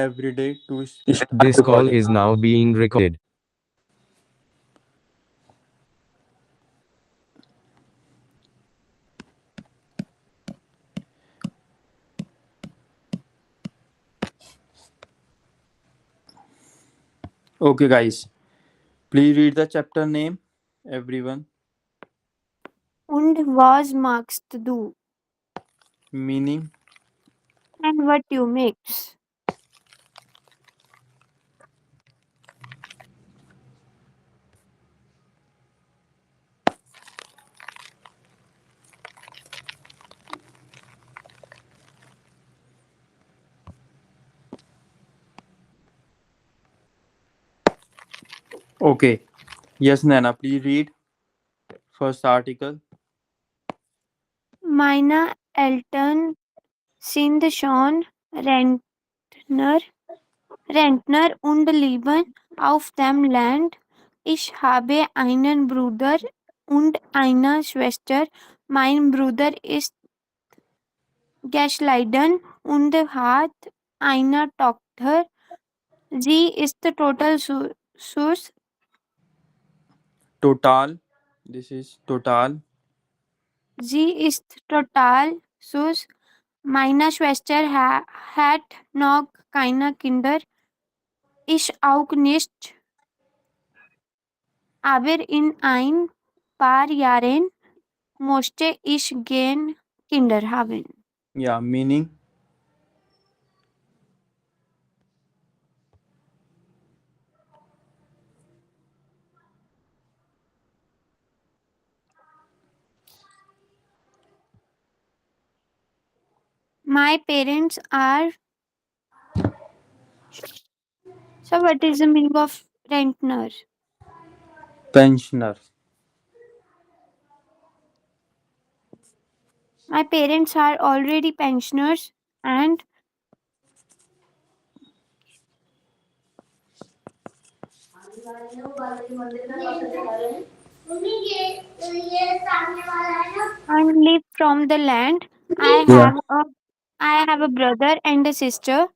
every day to start This call recording. is now being recorded. Okay, guys, please read the chapter name, everyone. Und was magst du? Meaning, And what you mix? okay. Yes, Nana, please read first article. Meine Eltern sind schon Rentner, Rentner und leben auf dem Land. Ich habe einen Bruder und eine Schwester. Mein Bruder ist geschieden und hat eine Tochter. Sie ist total süß. Total. This is total. Sie ist total süß. Meine Schwester hat noch keine Kinder. Ich auch nicht. Aber in ein paar Jahren möchte ich gern Kinder haben. Yeah, meaning. My parents are. So, what is the meaning of rentner? Pensioner. My parents are already pensioners and live from the land. I Yeah. have a I have a brother and a sister.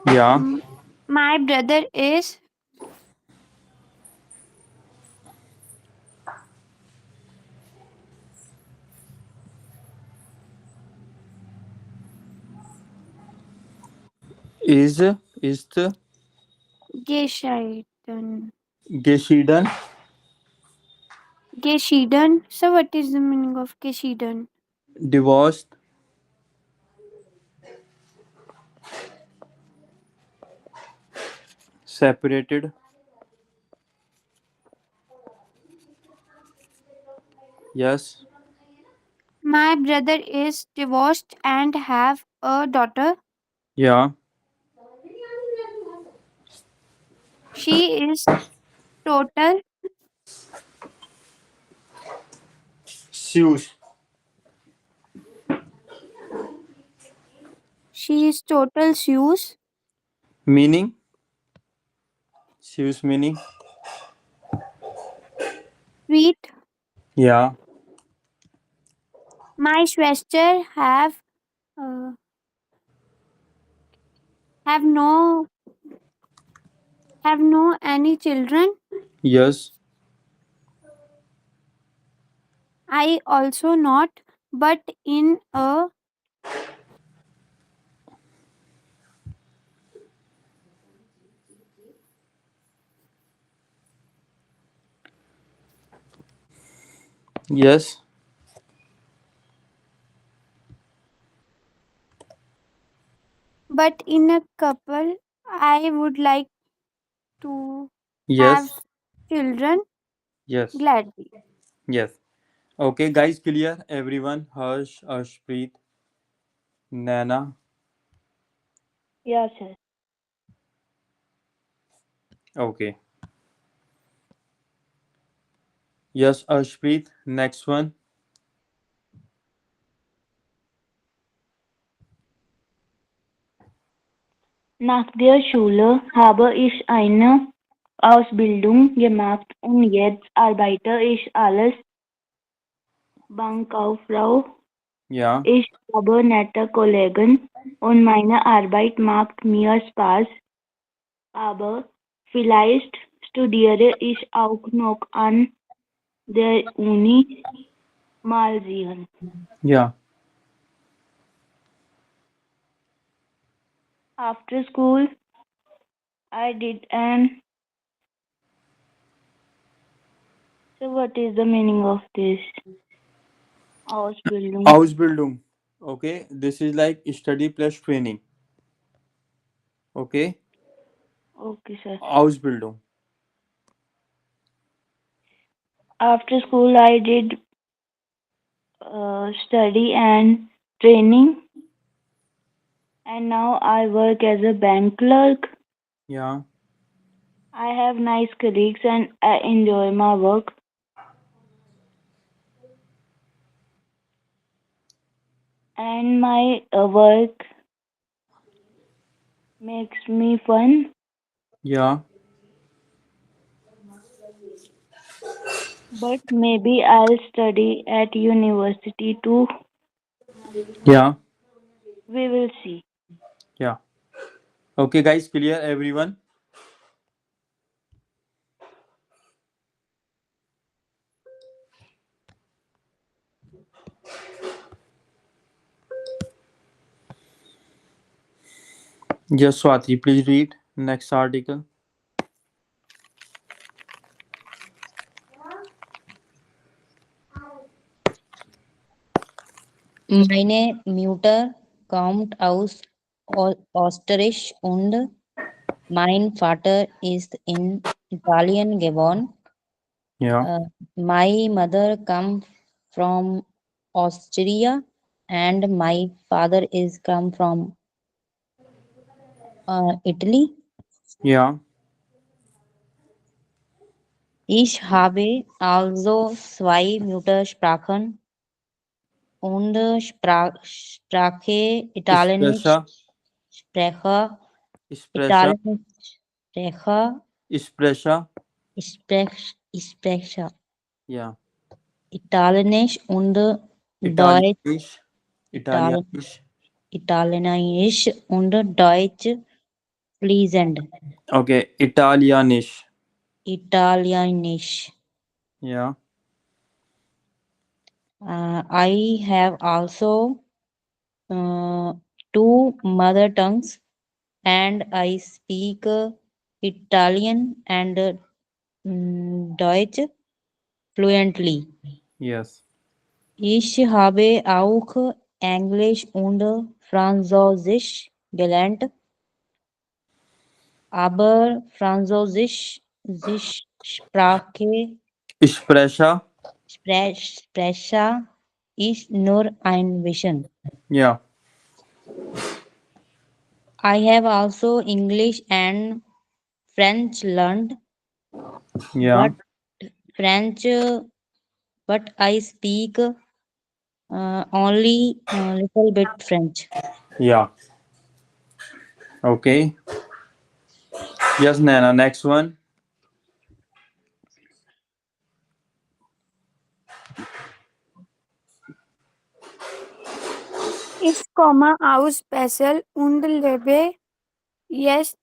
Yeah. M- My brother is Ist geschieden. geschieden. Geschieden. So, what is the meaning of geschieden? Divorced. Separated. Yes. My brother is divorced and have a daughter. Yeah. She is total. Shoes. She is total shoes. Meaning. Shoes meaning. Sweet. Yeah. My Schwester have no have no any children. Yes. I also not, but in a Yes. couple. I would like to have Yes. children Yes. gladly. Yes. Okay, guys, clear. Everyone. Harsh, Ashpreet, Nana. Yes, sir. Okay. Yes, Ashpreet. Next one. Nach der Schule habe ich eine Ausbildung gemacht und jetzt arbeite ich als Bankkauffrau. Yeah. Ich habe nette Kollegen. und meine Arbeit macht mir Spaß, aber vielleicht studiere ich auch noch an der Uni. Mal sehen. Yeah. After school, I did an. So, what is the meaning of this? Ausbildung. Ausbildung. Okay. This is like study plus training. Okay. Okay, sir. Ausbildung. After school, I did study and training, and now I work as a bank clerk. Yeah. I have nice colleagues and I enjoy my work. And my work makes me fun, Yeah. but maybe I'll study at university too. Yeah. We will see. Yeah. Okay, guys. Clear, everyone? Yes, Swati. Please read next article. Meine Mutter kommt aus Österreich und mein Vater ist in Italien geboren. Yeah. My mother comes from Austria and my father is come from Italy. Yeah. Ich habe also zwei Muttersprachen und Sprache Italienisch, Espresso. Sprecher Espresso. Italienisch, Sprecher, Espresso. Sprecher Yeah. Italienisch und Deutsch, Italianisch. Italien, Italianisch. Italienisch und Deutsch fließend. Okay. Italianisch. Italienisch. Yeah. I have also two mother tongues and I speak Italian and Deutsch fluently. Yes. Ich habe auch Englisch und Französisch gelernt, aber Französisch Sprache Espresso. Sprecher ist nur ein bisschen. Yeah. I have also English and French learned, Yeah. but French, but I speak only little bit French. Yeah. Okay. Yes, Nana. Next one. Ich komme aus Basel und lebe jetzt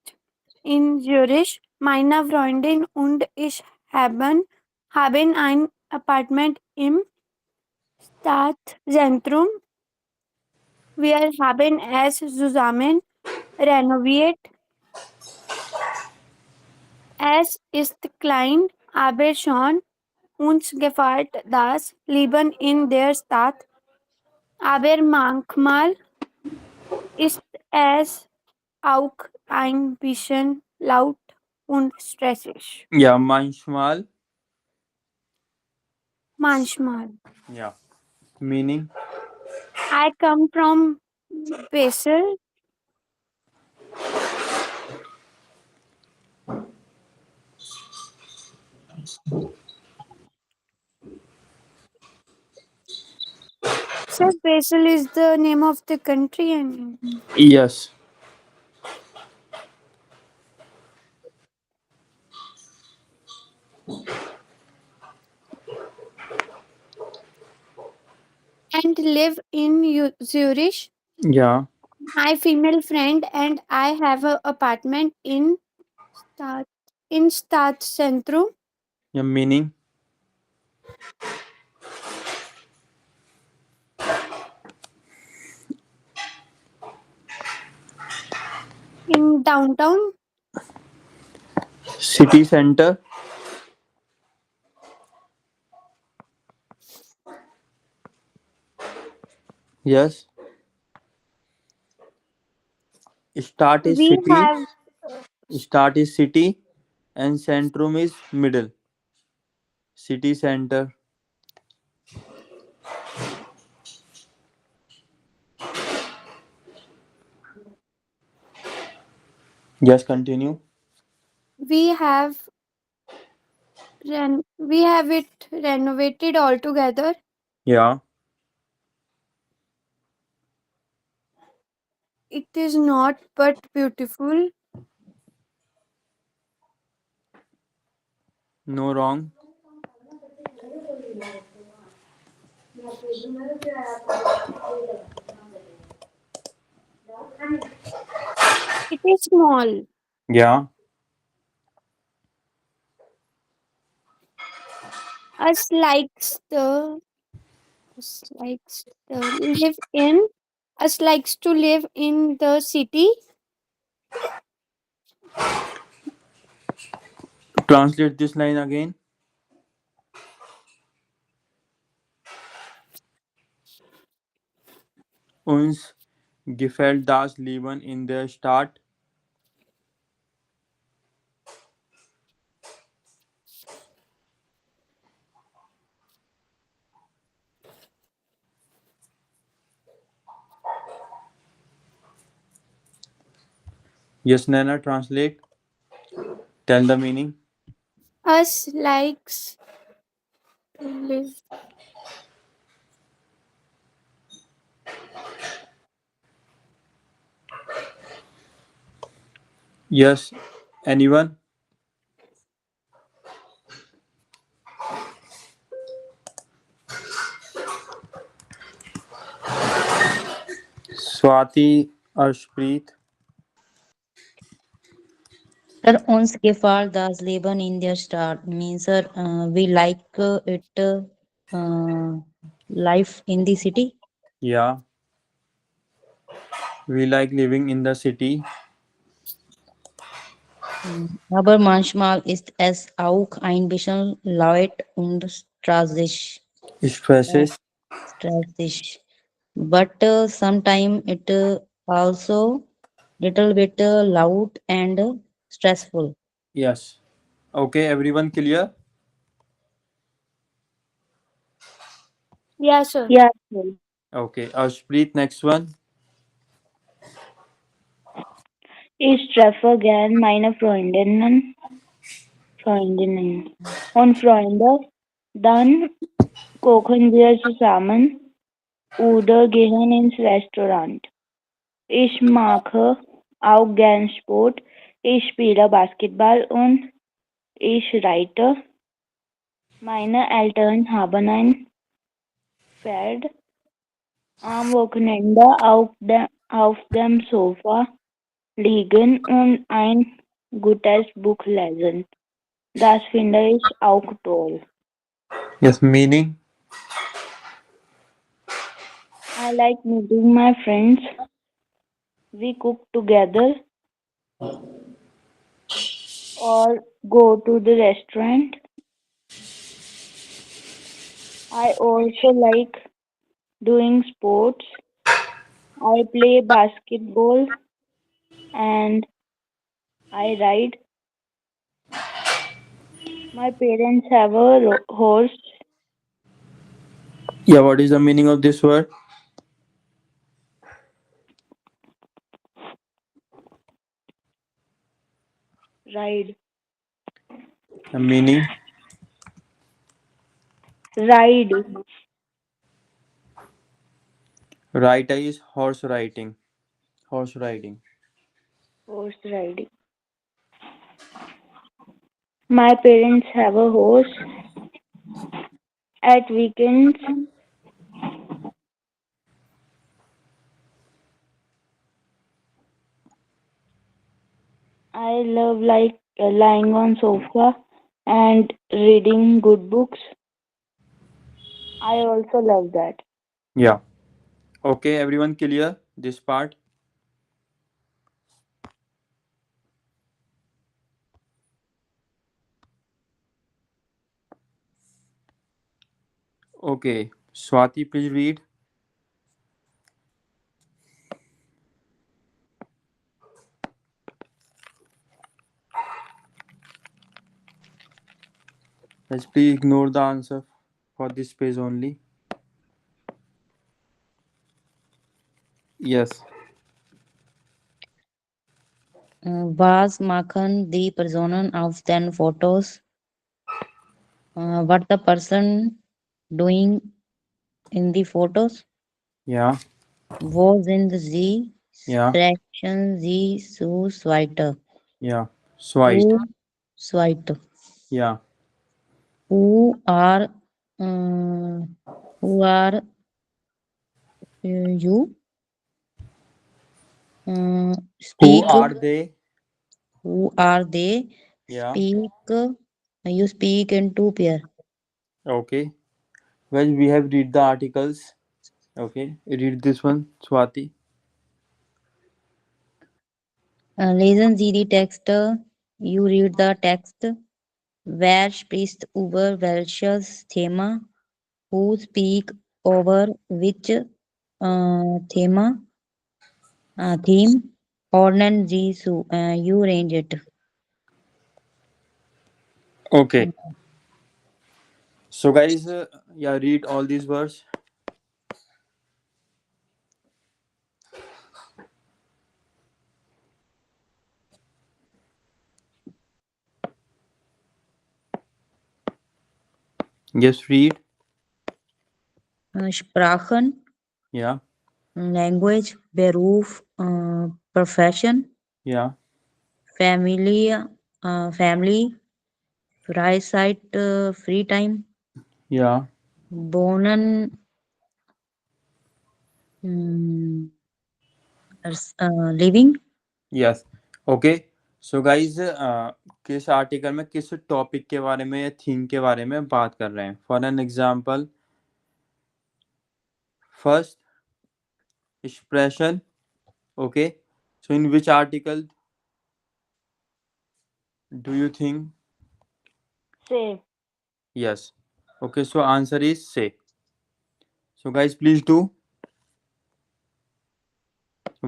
in Zürich. Meine Freundin und ich haben ein Apartment im Stadtzentrum. Wir haben es zusammen renoviert. Es ist klein, aber schon. Uns gefällt das Leben in der Stadt. Aber manchmal ist es auch ein bisschen laut und stressig. Yeah. Manchmal. Manchmal. Yeah. Meaning. I come from Basel. So Basel is the name of the country and Yes. live in Zurich. Yeah. My female friend and I have an apartment in Stad Stadtzentrum. Your meaning? In downtown. City center. Yes. Start is We city. have Start is city, and centrum is middle. City center. Yes, continue. we have we have it renovated altogether. Yeah. It is not but beautiful. No wrong. It is small. Yeah. Us likes the live in us likes to live in the city. Translate this line again. Uns gefällt das Leben in der Stadt. Yes, Nana, translate. Tell the meaning. Us likes to live. Yes. Anyone? Swati, Arshpreet. Sir, uns gefällt das Leben in der Stadt. Means, sir, we like life in the city. Yeah. We like living in the city. Aber manchmal ist es auch ein bisschen laut und Stresses. stressig. But sometimes it also little bit loud and stressful. Yes. Okay, everyone clear? Yeah, sir. Yeah, sir. Okay, Arshpreet, next one. Ich treffe gern meine Freundinnen und Freunde. Dann kochen wir zusammen oder gehen ins Restaurant. Ich mache auch gern Sport. Ich spiele Basketball und ich reite. Meine Eltern haben ein Pferd. Am Wochenende auf dem Sofa liegen und ein gutes Buch lesen. Das finde ich auch toll. Yes, meaning. I like meeting my friends. We cook together or go to the restaurant. I also like doing sports. I play basketball and I ride. My parents have a horse. Yeah, what is the meaning of this word? Ride. The meaning. Ride. Right is horse riding. Horse riding. Horse riding. My parents have a horse. At weekends, I love lying on sofa and reading good books. I also love that. Yeah. Okay, everyone clear this part? Okay. Swati, please read. Let's please ignore the answer for this page only. Yes. Was Makhan the person of 10 photos? What the person doing in the photos? Yeah. Was in the Yeah. fraction the so sweater. Yeah. Swite. Who sweater? Yeah. Who are uh, who are you? Who Speak. are they? Who are they? Yeah. Speak. You speak in two pair. Okay. Well, we have read the articles. Okay. Read this one, Swati. Lesen Sie die Texte. You read the text. Wer spricht über welches Thema? Who speak over which thema? Theme. Ordnen Sie so. You range it. Okay. So, guys, yeah, read all these words. Yes, read. Sprachen. Yeah. Language. Beruf. Profession. Yeah. Family. Family. Freizeit. Free time. Yeah. Wohnen. mm, Living. Yes okay so guys किस article में किस topic के बारे में या theme के बारे में बात कर रहे हैं for an example first expression okay so in which article do you think Say. Yes okay so answer is say so guys please do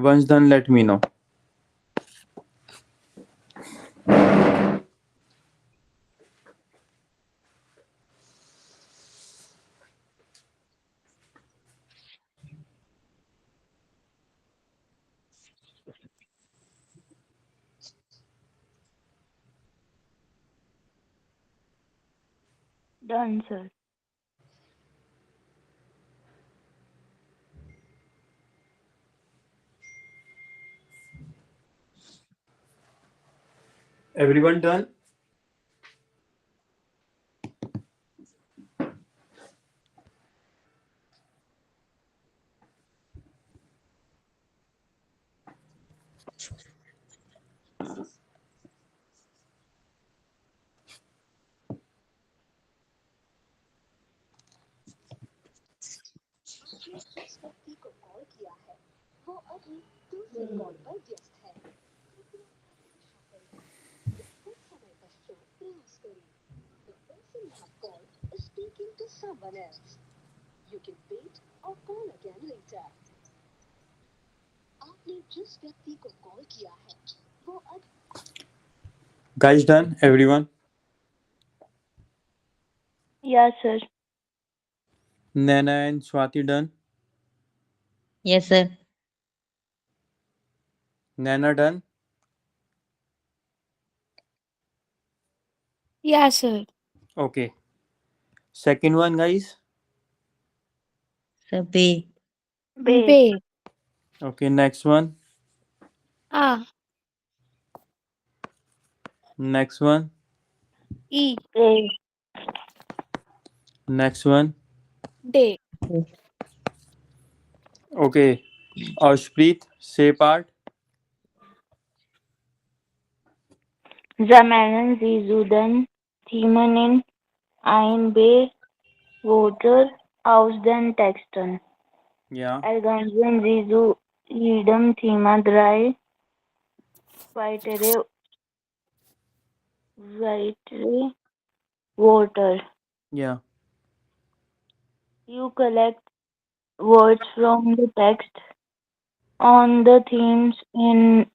once done let me know Done, sir. Everyone done guys done everyone Yes, sir. Naina and Swati done Yes, sir. Naina done Yeah, sir. Okay second one guys Sir, B. Bay. Bay. okay next one Ah. next one E. Day. next one Day. okay Ashpreet say part Zamanen sie zu den Themen in ein Water aus den Texten. Yeah. Ergänzen sie zu jedem Thema 3 weitere Wörter. Yeah. You collect words from the text on the themes in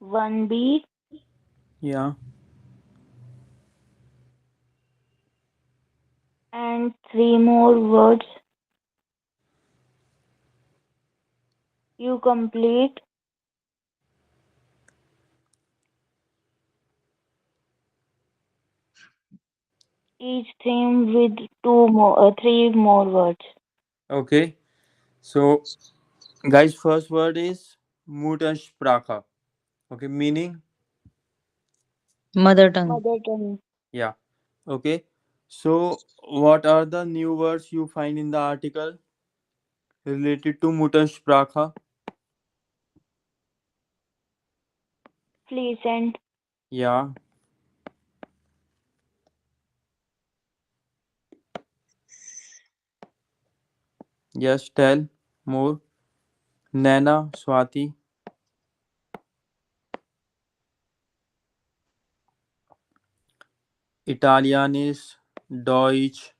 1B Yeah. and 3 more words. You complete each theme with 3 more words. Okay. So, guys, first word is Muttersprache. Okay, meaning Mother tongue. Mother tongue. yeah. Okay. So, what are the new words you find in the article related to Muttersprache? Fließend, Yeah. Yes, tell more. Nana, Swati. Italianis, Deutsch,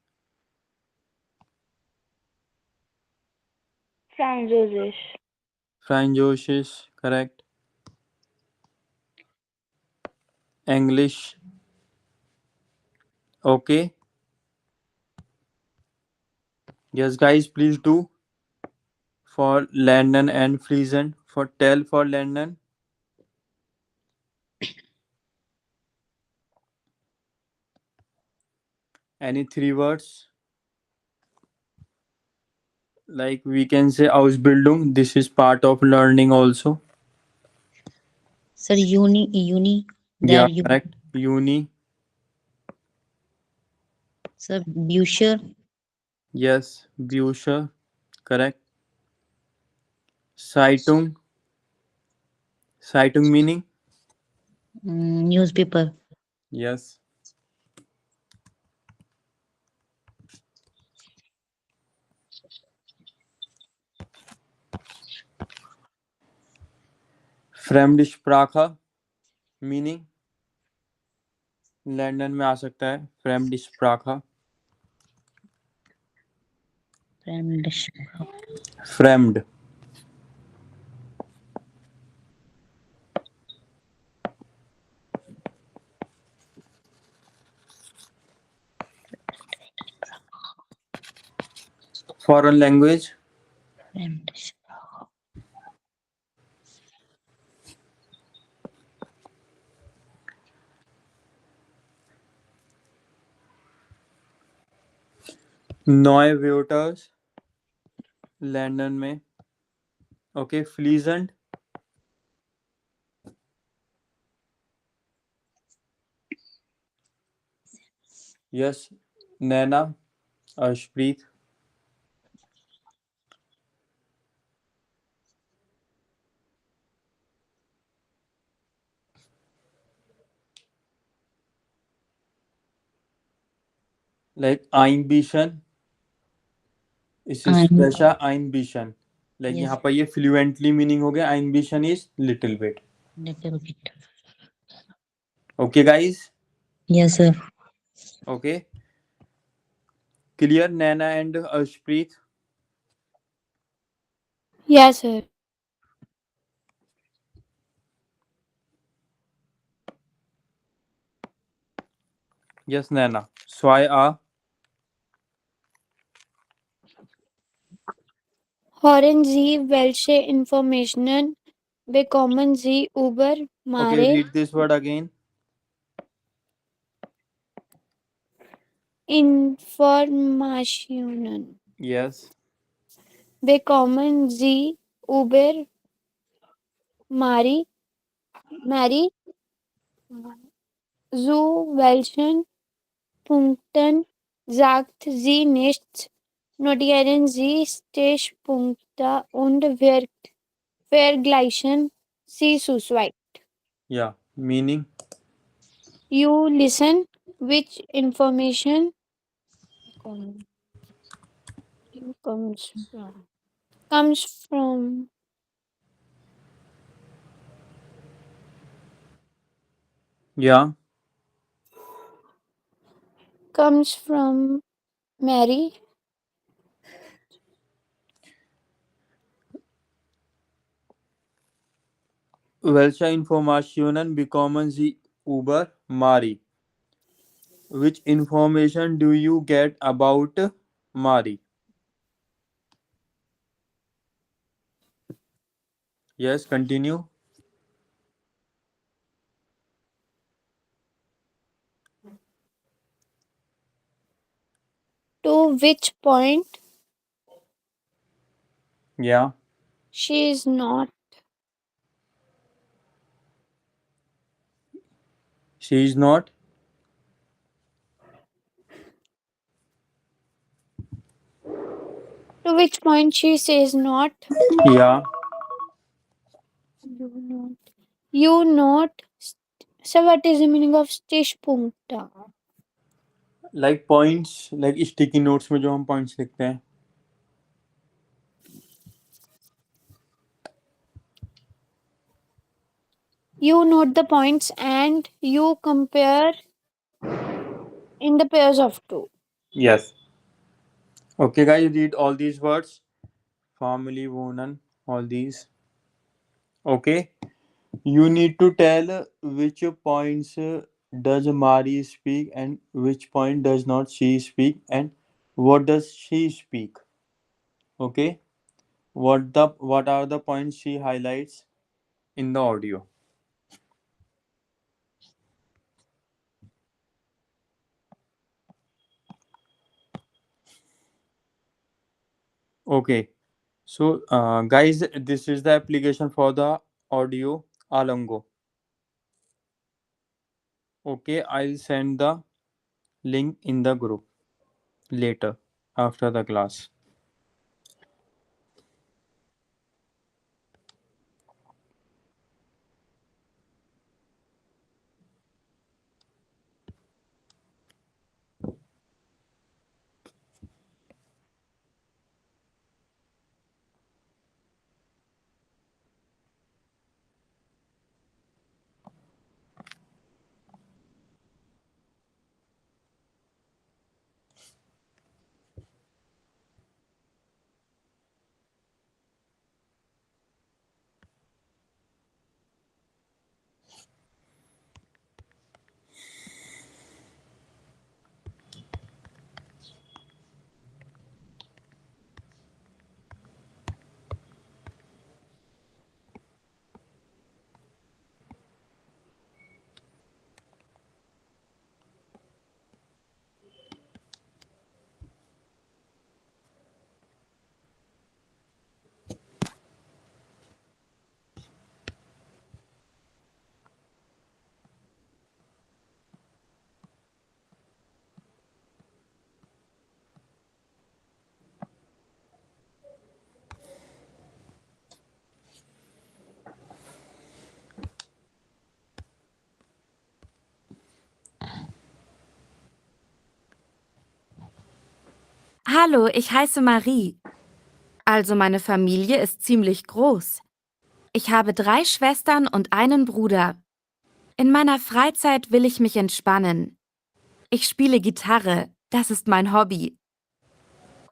Französisch, Französisch, correct. English, okay. Yes, guys, please do for London and Friesen. For tell for London, any three words like we can say Ausbildung. This is part of learning also. Sir, uni. Yeah, There you. correct. Uni, Sir, Busher. yes. Bücher, correct. Zeitung, Zeitung meaning Newspaper. yes. Fremdsprache meaning London में आ सकता है Fremdsprache. Fremd, foreign language. Neue Wörter London में. Okay, fließend. Yes, Nana, Ashpreet. Like Einbischen, इसे स्पेशा Einbischen. Like Yes. यहाँ पर ये fluently meaning हो गया. Einbischen is little bit. Little bit. Okay, guys. Yes, sir. Okay. Clear, Nana and Ashpreet. Yes, sir. Yes, Nana. Zwei A. Hören Sie, welche Informationen bekommen Sie über Okay, Mare read this word again. Informationen Yes. bekommen Sie über Mary zu welchen Punkten sagt sie nichts? Notieren Sie Stichpunkte und vergleichen Sie zu zweit. Yeah. Meaning. You listen. Which information comes from Yeah. comes from Mary? Welche Informationen bekommen Sie über Mari? Which information do you get about Mari? Yes, continue. To which point Yeah. she is not. She is not. To which point she says not. Yeah. You not. So what is the meaning of Stichpunkte? Like points, like sticky notes में जो हम points लिखते हैं. You note the points and you compare in the pairs of two. Yes. Okay, guys, read all these words. Family, woman, all these. Okay. You need to tell which points does Mari speak and which point does not she speak and what does she speak. Okay. What are the points she highlights in the audio? Okay. So, guys, this is the application for the audio Alongo. Okay, I'll send the link in the group later after the class. Hallo, ich heiße Marie. Also meine Familie ist ziemlich groß. Ich habe 3 Schwestern und einen Bruder. In meiner Freizeit will ich mich entspannen. Ich spiele Gitarre, das ist mein Hobby.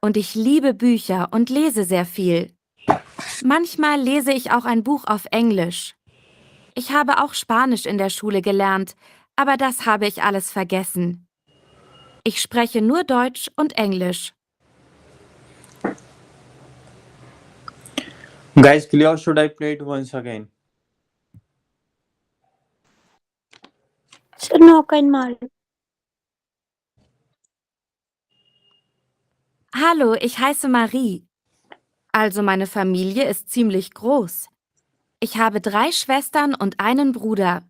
Und ich liebe Bücher und lese sehr viel. Manchmal lese ich auch ein Buch auf Englisch. Ich habe auch Spanisch in der Schule gelernt, aber das habe ich alles vergessen. Ich spreche nur Deutsch und Englisch. Guys, clear or should I play it once again? Sir, noch einmal. Hallo, ich heiße Marie. Also meine Familie ist ziemlich groß. Ich habe 3 Schwestern und einen Bruder.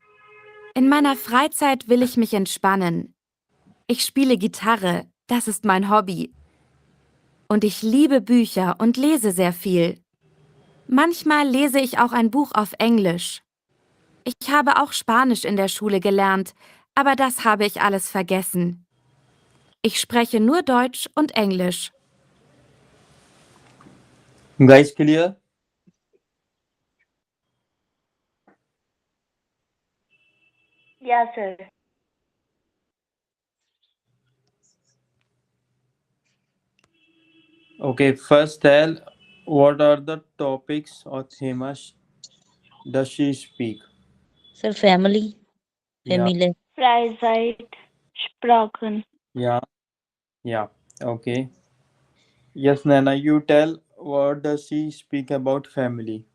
In meiner Freizeit will ich mich entspannen. Ich spiele Gitarre, das ist mein Hobby. Und ich liebe Bücher und lese sehr viel. Manchmal lese ich auch ein Buch auf Englisch. Ich habe auch Spanisch in der Schule gelernt, aber das habe ich alles vergessen. Ich spreche nur Deutsch und Englisch. Guys, clear? Yeah, sir. Okay, first tell what are the topics or themes does she speak? Sir, family, Yeah, family, Freizeit, Sprachen. yeah, yeah. Okay. Yes, Nana, you tell what does she speak about family?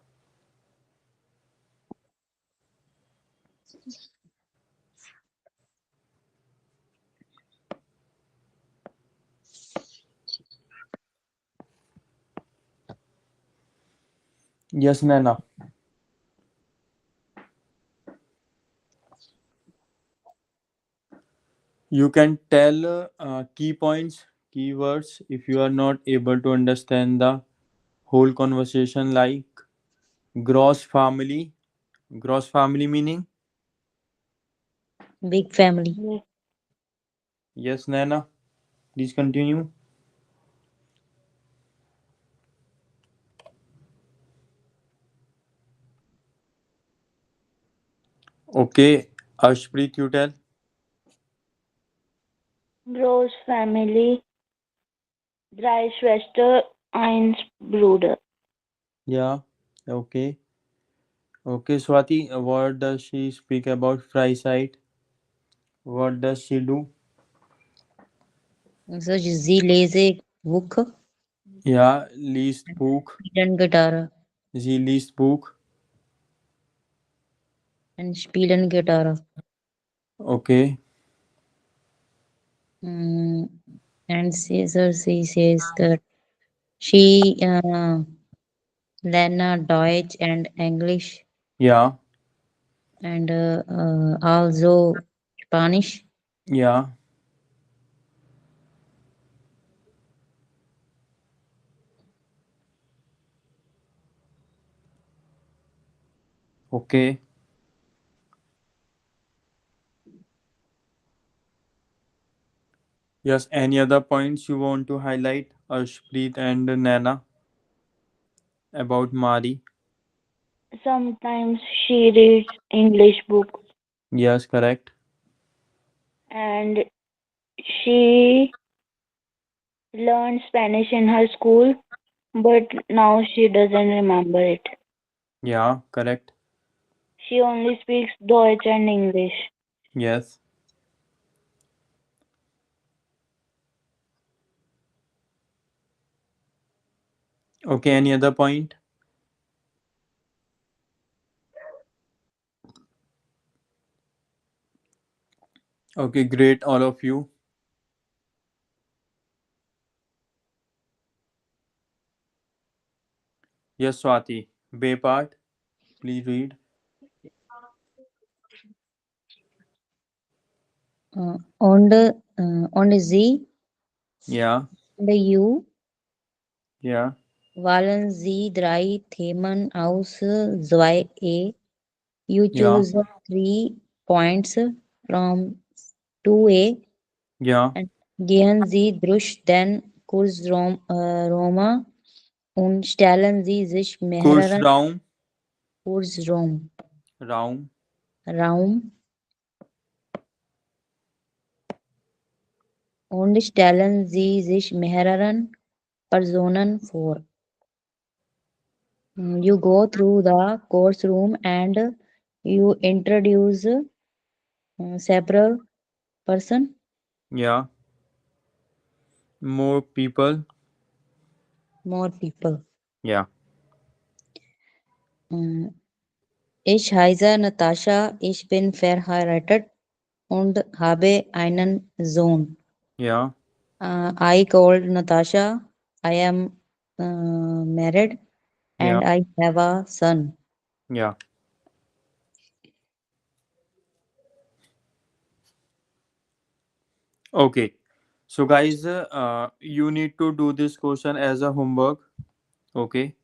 Yes, Nana. You can tell key points, keywords if you are not able to understand the whole conversation, like gross family. Gross family meaning? big family. Yes. Yes, Nana. Please continue. Okay, Ashpreet, you tell. Groß Family, drei Schwester, eins Bruder. Yeah. Okay. Okay, Swati, what does she speak about Freisite? What does she do? So sie lese Buch, Yeah, liest Buch. spielen Gitarre Sie liest Buch. and spielen Gitarre. Okay. Mm, and she says that she learn Deutsch and English Yeah. and also Spanish. Yeah. Okay. Yes, any other points you want to highlight, Ashpreet and Nana, about Mari? Sometimes she reads English book Yes, correct. and she learned Spanish in her school, but now she doesn't remember it. Yeah, correct. She only speaks Deutsch and English. Yes. Okay, any other point? Okay, great, all of you. Yes, Swati. Bay part, please read. Und sie Yeah, und you yeah, wollen sie drei Themen aus 2a. You yeah, choose 3 points from 2a yeah. and gehen sie durch den Roma und stellen sie sich mehreren Kursraum, Kursraum Raum, Raum und stellen sie sich mehreren Personen vor. You go through the course room and you introduce several person, yeah. More people, more people. yeah, Mm, Ich heiße Natascha, ich bin verheiratet und habe einen Sohn. yeah, I called Natasha. I am married yeah, and I have a son. yeah. Okay. So, guys, you need to do this question as a homework. Okay.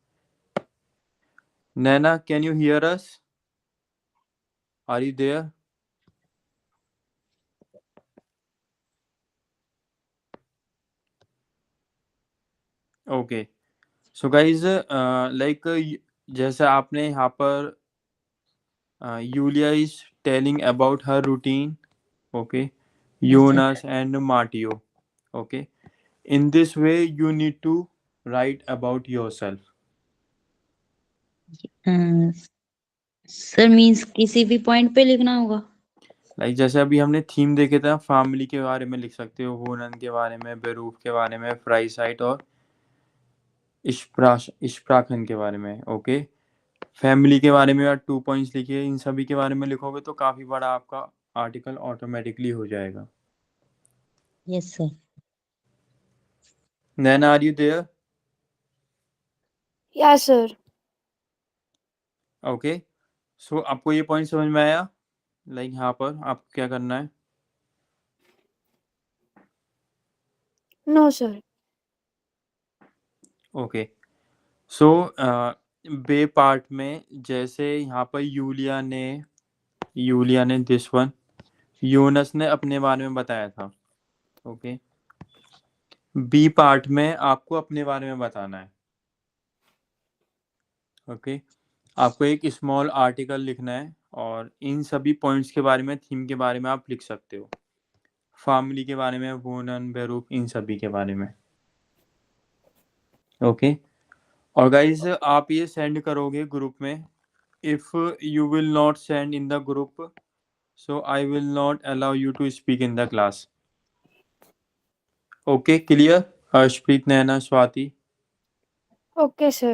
Nana, can you hear us? Are you there? Okay so guys like जैसे आपने यहाँ पर Yulia is telling about her routine, okay, Yes, sir. Yunus and Martio, okay, in this way you need to write about yourself. Sir means किसी भी point पे लिखना होगा? Like जैसे अभी हमने थीम देखे थे, फैमिली के बारे में लिख सकते हो, वुनन के बारे में, बेरूफ के बारे में, फ्राइसाइट और इश्प्राखन के बारे में, ओके। फैमिली के बारे में यार 2 पॉइंट्स लिखिए, इन सभी के बारे में लिखोगे तो काफ़ी बड़ा आपका आर्टिकल ऑटोमेटिकली हो जाएगा। Yes sir. Naina, are you there? Yes, sir. Okay so आपको ये पॉइंट समझ में आया? लाइक यहाँ पर आपको क्या करना है? No, sir. ओके सो बे पार्ट में जैसे यहाँ पर यूलिया ने दिस वन, यूनस ने अपने बारे में बताया था, ओके। बी पार्ट में आपको अपने बारे में बताना है, ओके। आपको एक स्मॉल आर्टिकल लिखना है और इन सभी पॉइंट्स के बारे में, थीम के बारे में आप लिख सकते हो, फैमिली के बारे में, वुनन, बेरूफ, इन सभी के बारे में, ओके। और गाइज आप ये सेंड करोगे ग्रुप में। If you will not send in the group, so I will not allow you to speak in the class. Okay, clear? Harshpreet, Naina, Swati. Okay, sir.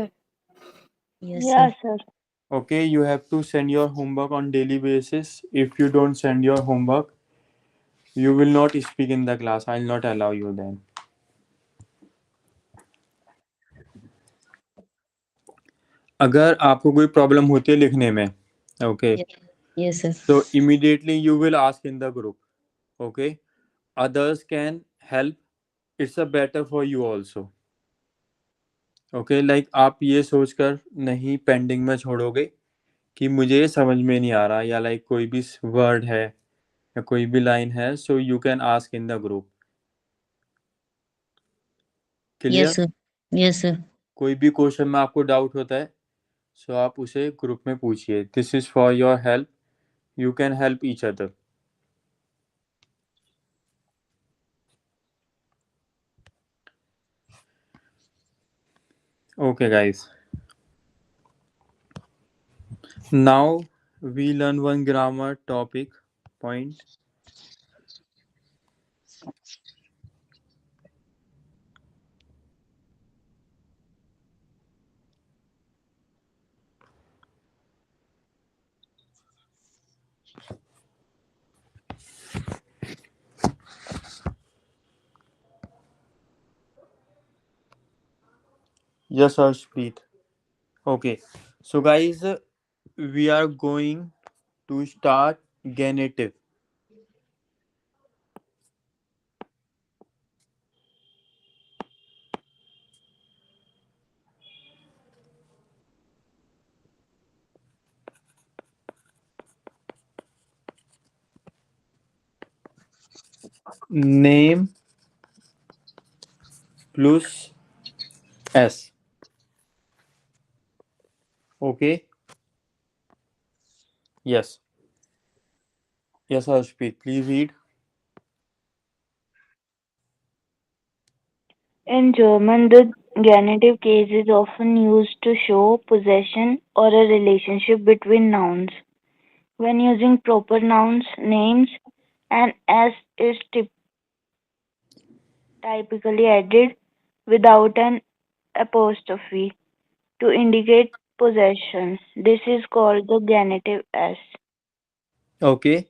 Yes Yeah, sir. sir. Okay, you have to send your homework on daily basis. If you don't send your homework, you will not speak in the class. I'll not allow you then. अगर आपको कोई problem होती है लिखने में, okay, yes sir. so immediately you will ask in the group, okay? Others can help. It's a better for you also. Okay like आप ये सोचकर नहीं पेंडिंग में छोड़ोगे कि मुझे ये समझ में नहीं आ रहा, या लाइक कोई भी वर्ड है या कोई भी लाइन है, so you can ask in the group. Clear? Yes sir. Yes sir. कोई भी क्वेश्चन में आपको डाउट होता है, सो आप उसे ग्रुप में पूछिए। This is for your help, you can help each other. Okay guys, now we learn one grammar topic point. Yes, Harshpreet. Okay, so guys, we are going to start genitive. Name plus S. Okay. Yes. Yes, Harshpreet. Please read. In German, the genitive case is often used to show possession or a relationship between nouns. When using proper nouns, names, an S is typically added without an apostrophe to indicate possession. This is called the genitive S. Okay.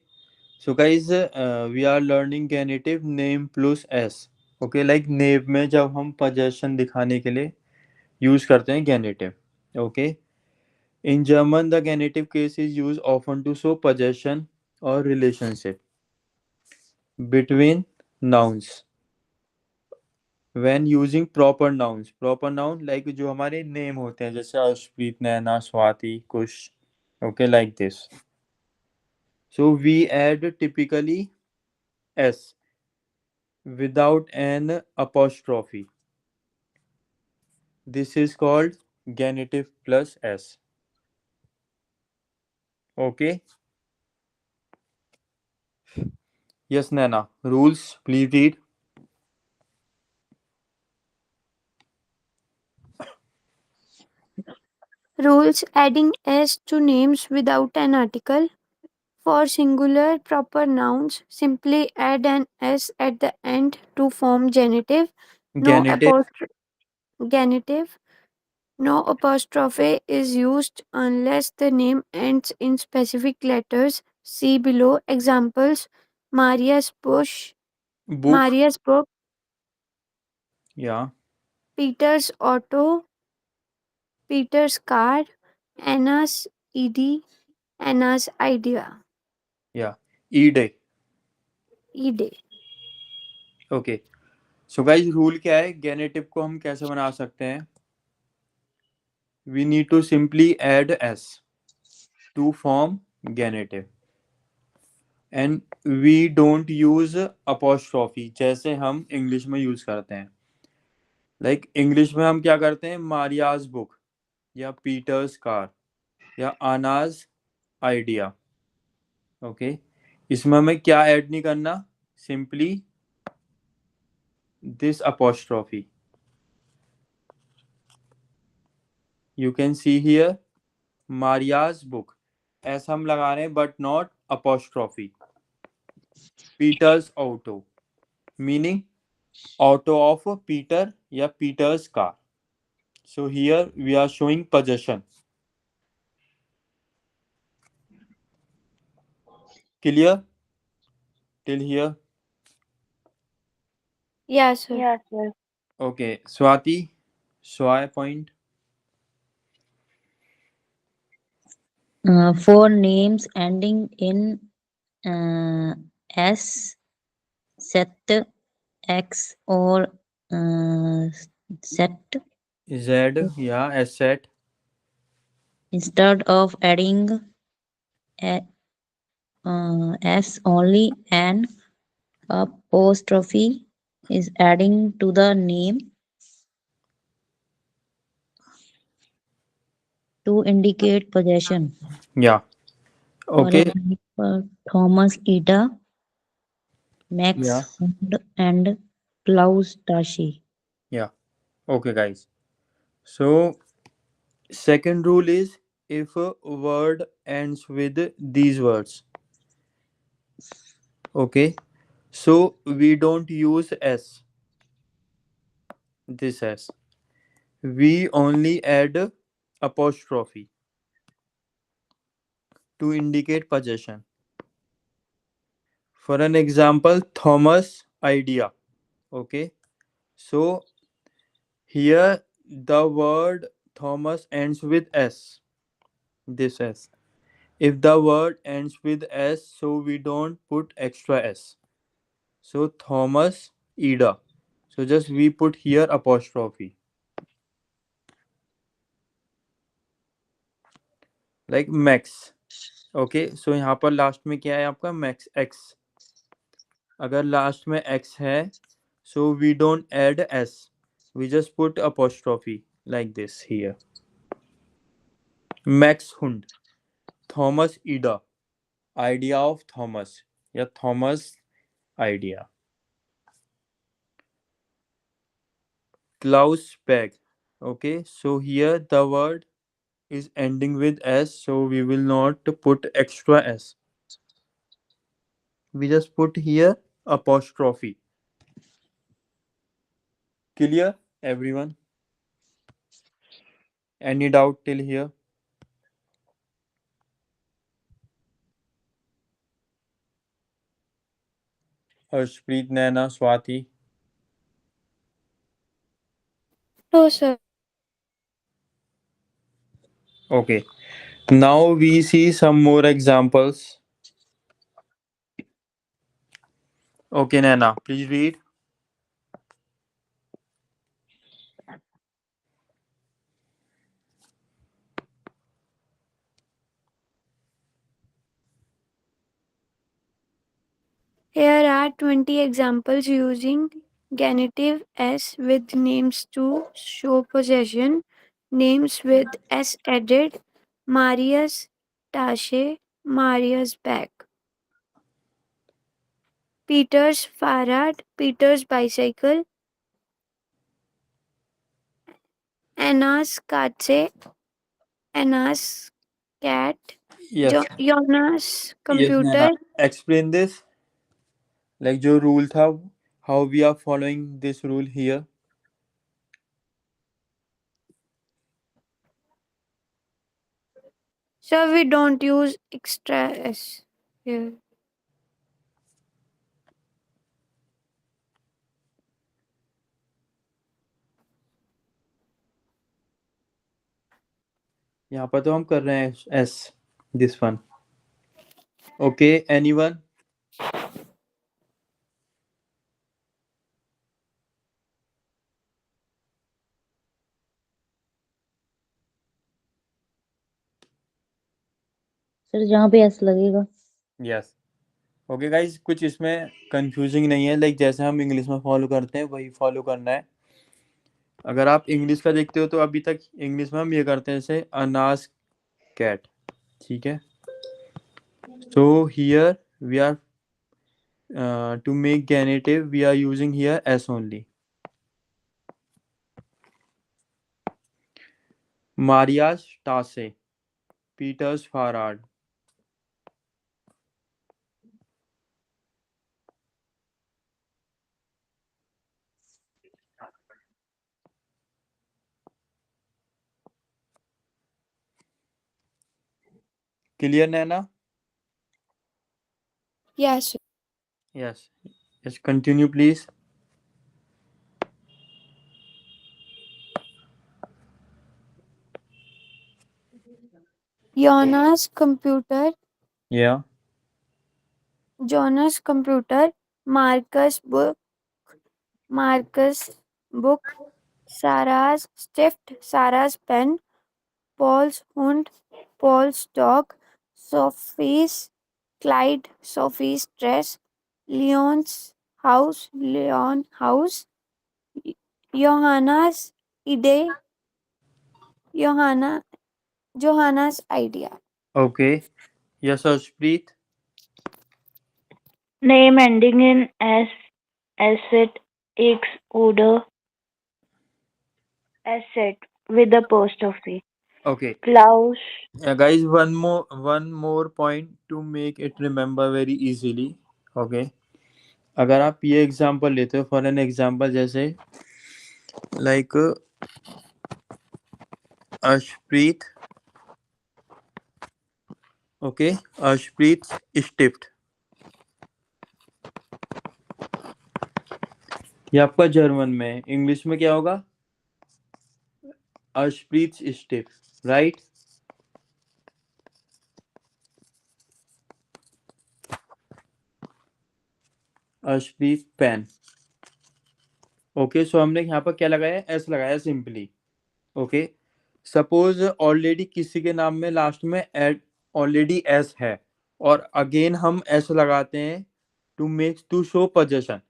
So guys, we are learning genitive name plus S. Okay, like name में जब हम possession दिखाने के लिए use करते हैं genitive. Okay. In German, the genitive case is used often to show possession or relationship between nouns. When using proper noun like जो हमारे name होते हैं, जैसे अर्शप्रीत, नैना, स्वाति, कुश, okay, like this. So we add typically S without an apostrophe. This is called genitive plus s. Okay. Yes, Nana. Rules, please read. Rules: adding s to names without an article. For singular proper nouns, simply add an s at the end to form genitive. No Genitive. apostrophe. Genitive. No apostrophe is used unless the name ends in specific letters. See below examples: Maria's bush, Book. Maria's book, Yeah. Peter's auto, Peter's car, Anna's ed, Anna's idea. Yeah. E-day. Ide. Okay so guys rule क्या है genitive को हम कैसे बना सकते हैं we need to simply add S to form genitive and we don't use apostrophe जैसे हम इंग्लिश में यूज करते हैं लाइक इंग्लिश में हम क्या करते हैं मारियाज बुक या पीटर्स कार या आनाज आइडिया ओके इसमें हमें क्या ऐड नहीं करना simply this apostrophe you can see here Maria's book. ऐसा हम लगा रहे हैं but not apostrophe. Peter's auto. Meaning auto of Peter या Peter's car. So here we are showing possession. Clear? Till here? Yes, sir. Yes, sir. Okay. Swati, Swai point. For names ending in S, set, X, or set, Z, yeah, asset. instead of adding S, only an apostrophe is adding to the name to indicate possession. Yeah. For Okay. example, Thomas Ida, Max Yeah. Hund, and Klaus Tashi. Yeah. Okay, guys. So second rule is if a word ends with these words. Okay. So we don't use S. This S. We only add apostrophe to indicate possession. For an example, Thomas idea. Okay. So here the word Thomas ends with S. This S. If the word ends with S, so we don't put extra S. So Thomas Ida. So just we put here apostrophe. Like Max. Okay so यहाँ पर last में क्या है आपका Max X अगर last में X है so we don't add S we just put apostrophe like this here Max हुंड थॉमस ईडा आइडिया ऑफ थॉमस या थॉमस आइडिया क्लाउस पैग okay so here the word is ending with s so we will not put extra s we just put here apostrophe clear everyone any doubt till here Harshpreet Naina Swati No, sir. okay now we see some more examples okay Naina please read Here are 20 examples using Genitive S with names to show possession. Names with S added. Marius Tashe, Marius bag. Peter's Farad, Peter's bicycle. Anna's Katse, Anna's cat. Yes. Jonas Yes, computer. Naina. Explain this. Like जो rule था, how we are following this rule here. So we don't use extra S here. यहाँ पर तो हम कर रहे हैं S. This one. Okay, anyone? Sir जहाँ पे एस लगेगा। Yes. ओके गाइस, कुछ इसमें कंफ्यूजिंग नहीं है। लाइक जैसे हम इंग्लिश में फॉलो करते हैं वही फॉलो करना है। अगर आप इंग्लिश का देखते हो तो अभी तक इंग्लिश में हम ये करते हैं जैसे अनास कैट, ठीक है। So here we are to make genitive we are using here S only. मारियास टासे, पीटर्स फाराड। Clear Naina? Yes. Yes. Yes, continue please. Jonas computer. या Jonas computer. Marcus book. Marcus book. Sarah's stift. Sarah's pen. Paul's hund. Paul's dog. Sophie's Clyde. Sophie's dress. Leon's house. Leon house. Johanna's idea. Johanna's idea. Okay. Yes Arshpreet. Name ending in S, asset, X, order, asset with apostrophe. Okay Klaus, guys, one more point to make it remember very easily. okay, अगर आप ये example लेते हो for an example जैसे like Arshpreet, okay, Arshpreet स्टिफ्ट, ये आपका German में। इंग्लिश में क्या होगा? अर्शप्रीत स्टिफ्ट, right? Arshpreet pen. Okay, so हमने यहाँ पर क्या लगाया? एस लगाया सिंपली। ओके, सपोज ऑलरेडी किसी के नाम में लास्ट में एड ऑलरेडी एस है और अगेन हम एस लगाते हैं to make to show position,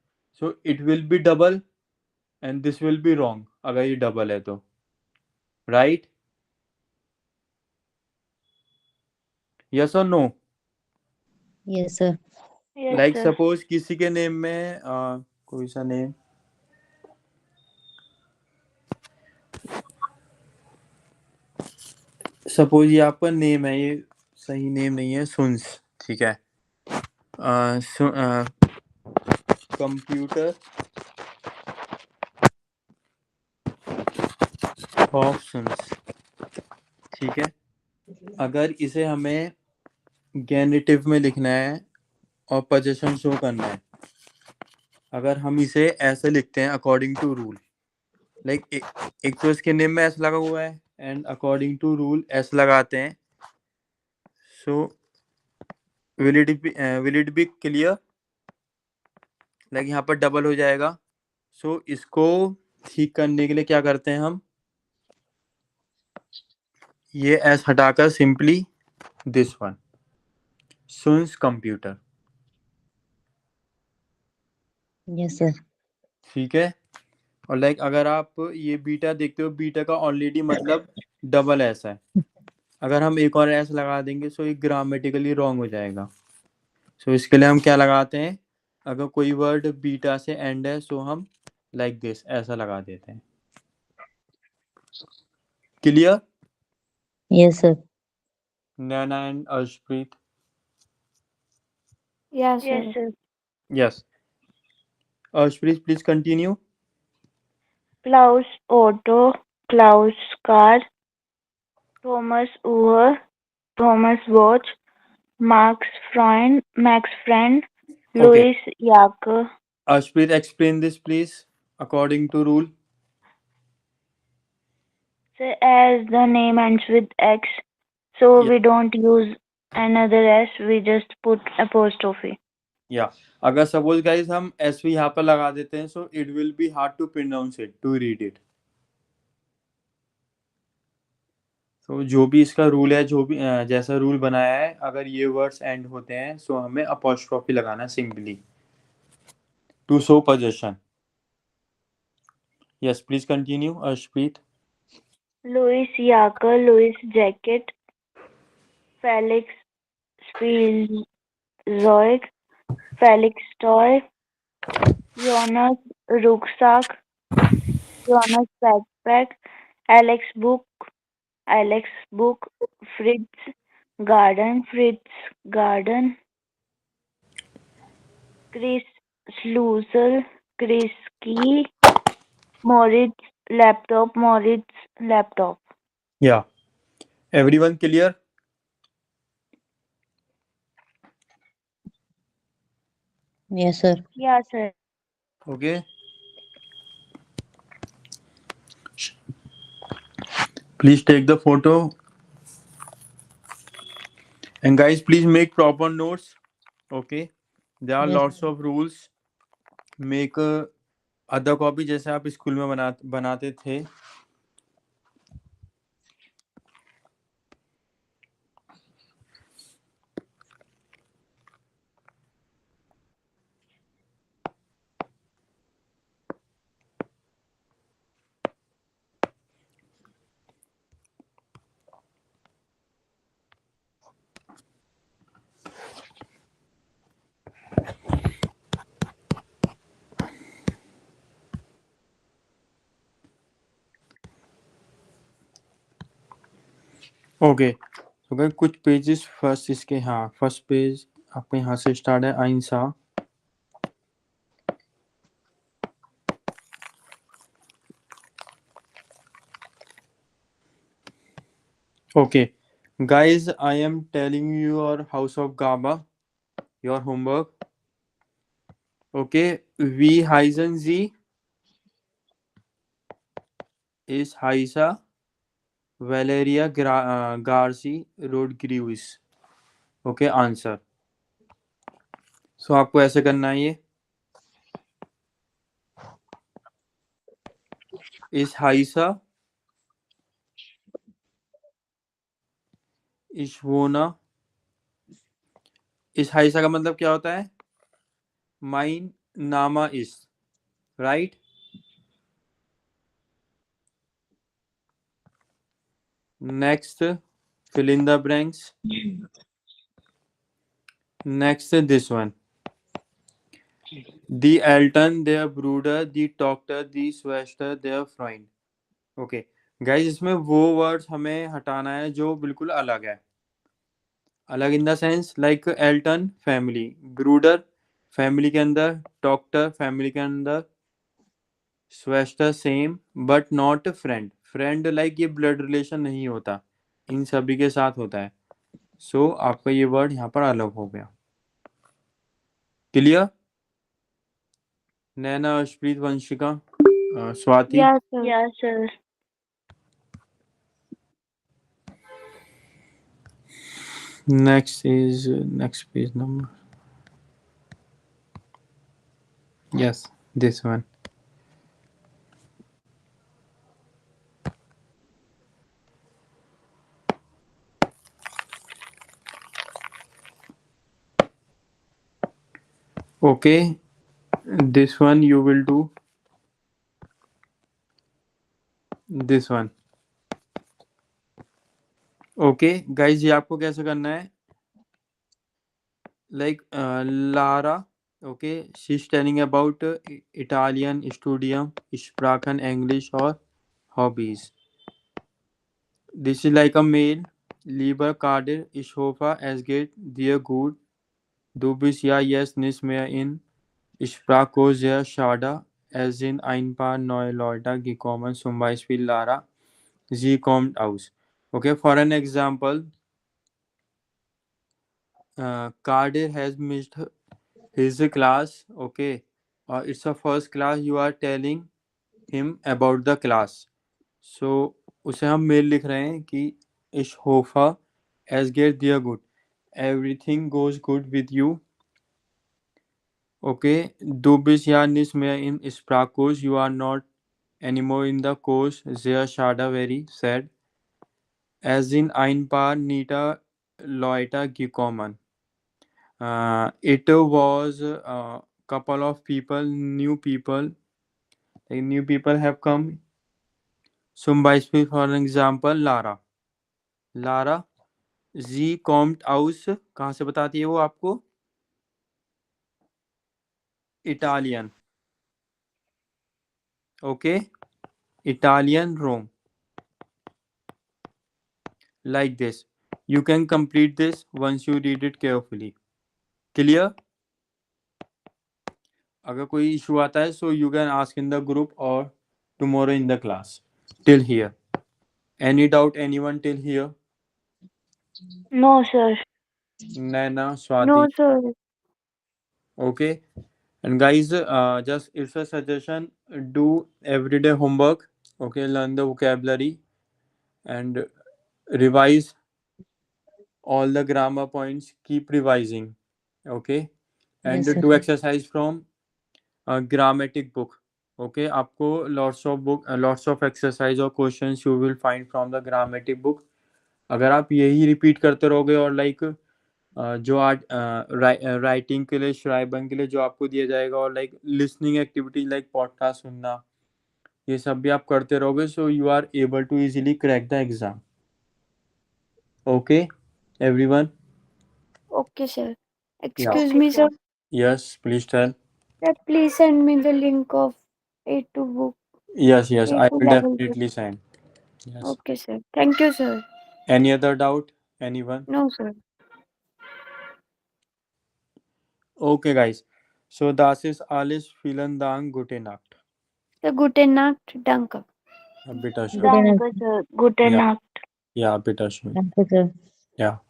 so it will be double and this will be wrong अगर ये डबल है तो, राइट? यस और no? Yes sir. yes like sir. Suppose किसी के नेम में कोई सा नेम, सपोज ये आपका नेम है, ये सही नेम नहीं है, सुन्स, ठीक है। कंप्यूटर ऑफ सुन्स, ठीक है। अगर इसे हमें गेनेटिव में लिखना है और पोजीशन शो करना है, अगर हम इसे ऐसे लिखते हैं अकॉर्डिंग टू रूल, लाइक एक तो इसके नेम में ऐसा लगा हुआ है एंड अकॉर्डिंग टू रूल ऐसे लगाते हैं, so will it be clear? Like यहाँ पर डबल हो जाएगा। सो इसको ठीक करने के लिए क्या करते हैं हम? ये एस हटाकर सिंपली दिस वन, सुन्स कंप्यूटर। Yes sir. ठीक है। और लाइक अगर आप ये बीटा देखते हो, बीटा का ऑलरेडी मतलब डबल एस है। अगर हम एक और एस लगा देंगे सो ये ग्रामेटिकली रॉन्ग हो जाएगा। सो इसके लिए हम क्या लगाते हैं, अगर कोई वर्ड बीटा से एंड है सो हम लाइक दिस ऐसा लगा देते हैं। Clear? Yes, sir. Naina and Arshpreet? Yes, Yes, sir. sir. Yes, Arshpreet please continue. Klaus Otto, Klaus Car, Thomas Uhr, Thomas Watch, Max Friend, okay, Louis Yacker. Arshpreet explain this please according to rule. So as the name ends with X, so we don't use another S, we just put apostrophe. या अगर suppose guys हम S भी यहाँ पर लगा देते हैं so it will be hard to pronounce it, to read it. तो जो भी इसका रूल है, जो भी जैसा रूल बनाया है, अगर ये वर्ड्स एंड होते हैं सो हमें अपोस्ट्रोफी लगाना simply to show position. Yes please continue Arshpreet. Louis Yacker, Louis Jacket, Felix Spielzeug, Felix Toy, Jonas Rucksack, Jonas Backpack, Alex Book, Alex Book, Fritz Garden, Chris Sluzel, Chris Key, Moritz Laptop. या everyone clear? Yes, sir. Yeah, sir. Okay, please take the photo and guys please make proper notes. Okay, there are Yes. lots of rules. Make other copy जैसे आप school में बनाते थे। Okay, तो अगर कुछ pages first इसके, हाँ फर्स्ट पेज आपका यहाँ से स्टार्ट है अहिंसा। Okay guys, I am telling you your house of GABA, your homework. Okay, V hyphen Z is Haisa Valeria Garci Rodriguez. Okay answer. So आपको ऐसे करना है, ये इस हाइसा इशवोना। इस हाइसा का मतलब क्या होता है, माइन नामा इस, right. Next fill in the blanks. Next this one, the Elton, their brother, the doctor, the Schwester, their friend. Okay guys, इसमें वो वर्ड्स हमें हटाना है जो बिल्कुल अलग है। अलग इन द सेंस लाइक एल्टन फैमिली, ब्रूडर फैमिली के अंदर, डॉक्टर फैमिली के अंदर, sister same but not friend. Friend like ये ब्लड रिलेशन नहीं होता, इन सभी के साथ होता है। सो आपका ये वर्ड यहाँ पर अलग हो गया। Clear? Naina, Arshpreet, Vanshika, Swati? Yes, sir. Yeah, sir. Next is next page number. Yes, this one. Okay, this one you will do this one. Okay guys, ये आपको कैसे करना है? Like Lara, okay, she's telling about Italian studium, Sprachen, English or hobbies. This is like a mail. Lieber Kader, ich hoffe, es geht dir gut. Du bist ja jetzt nicht mehr in Sprache sehr schade. Es sind ein paar neue Leute gekommen, zum Beispiel Lara. Sie kommt aus. Okay, for an example, Kader has missed his class. Okay, it's a first class. You are telling him about the class. So उसे हम mail लिख रहे हैं कि ich hoffe es geht dir gut. Everything goes good with you. Okay, du bist ja nicht mehr im Sprachkurs. You are not anymore in the course. Sehr schade, very sad. Es sind ein paar nette Leute gekommen. It was a couple of people, new people. Like new people have come. Zum Beispiel, for example, Lara. Lara, sie kommt aus. कहाँ से बताती है वो आपको? Italian. Okay, Italian Rome. Like this. You can complete this once you read it carefully. Clear? अगर कोई issue आता है, so you can ask in the group or tomorrow in the class. Till here. Any doubt, anyone till here? No, sir. Naina, Swati. No, sir. Okay. And guys, just it's a suggestion. Do everyday homework. Okay, learn the vocabulary and revise all the grammar points. Keep revising. Okay, and Yes, sir. do exercise from a grammatic book. Okay, आपको lots of exercise और questions you will find from the grammatic book. अगर आप यही repeat करते रहोगे और like जो art writing के लिए, श्राइबिंग के लिए जो आपको दिया जाएगा, और like listening activity like podcast सुनना, ये सब भी आप करते रहोगे, so you are able to easily crack the exam. Okay everyone? Okay, sir. Excuse Okay, me, sir. sir. Yes please tell. Sir, please send me the link of A2 book. Yes I A2 will level book. Definitely send. Yes. Okay, sir. Thank you, sir. Any other doubt, anyone? No, sir. Okay guys, so das ist alles. Vielen Dank. Gute Nacht. The gute Nacht, danke. Bitte schön. Good enough. Danke, sir. Gute Ja. Nacht. Ja, bitte schön. Thank you, sir. Ja.